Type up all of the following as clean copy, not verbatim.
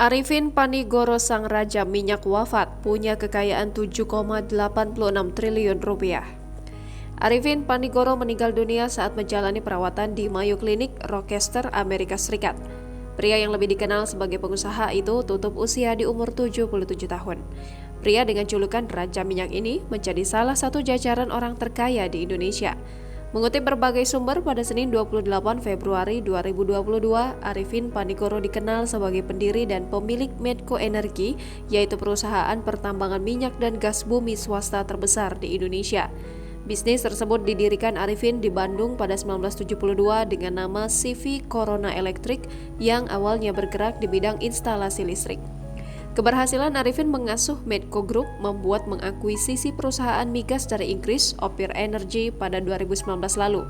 Arifin Panigoro sang raja minyak wafat, punya kekayaan 7,86 triliun rupiah. Arifin Panigoro meninggal dunia saat menjalani perawatan di Mayo Clinic, Rochester, Amerika Serikat. Pria yang lebih dikenal sebagai pengusaha itu tutup usia di umur 77 tahun. Pria dengan julukan Raja Minyak ini menjadi salah satu jajaran orang terkaya di Indonesia. Mengutip berbagai sumber, pada Senin 28 Februari 2022, Arifin Panigoro dikenal sebagai pendiri dan pemilik Medco Energi, yaitu perusahaan pertambangan minyak dan gas bumi swasta terbesar di Indonesia. Bisnis tersebut didirikan Arifin di Bandung pada 1972 dengan nama CV Corona Electric yang awalnya bergerak di bidang instalasi listrik. Keberhasilan Arifin mengasuh Medco Group membuat mengakuisisi perusahaan migas dari Inggris, Opir Energy, pada 2019 lalu.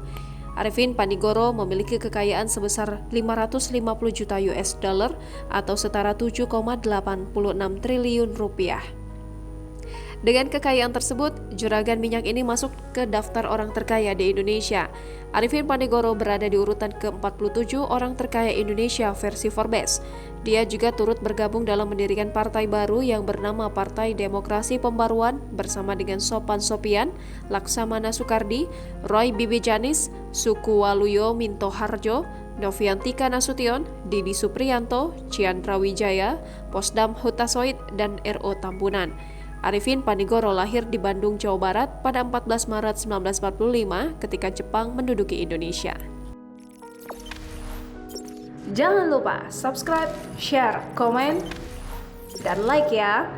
Arifin Panigoro memiliki kekayaan sebesar 550 juta US dollar atau setara 7,86 triliun rupiah. Dengan kekayaan tersebut, juragan minyak ini masuk ke daftar orang terkaya di Indonesia. Arifin Panigoro berada di urutan ke-47 orang terkaya Indonesia versi Forbes. Dia juga turut bergabung dalam mendirikan partai baru yang bernama Partai Demokrasi Pembaruan bersama dengan Sopan Sopian, Laksamana Soekardi, Roy Bibi Janis, Sukuwaluyo Minto Harjo, Noviantika Nasution, Didi Supriyanto, Ciandra Wijaya, Posdam Hutasoid, dan R.O. Tambunan. Arifin Panigoro lahir di Bandung, Jawa Barat pada 14 Maret 1945 ketika Jepang menduduki Indonesia. Jangan lupa subscribe, share, komen, dan like ya!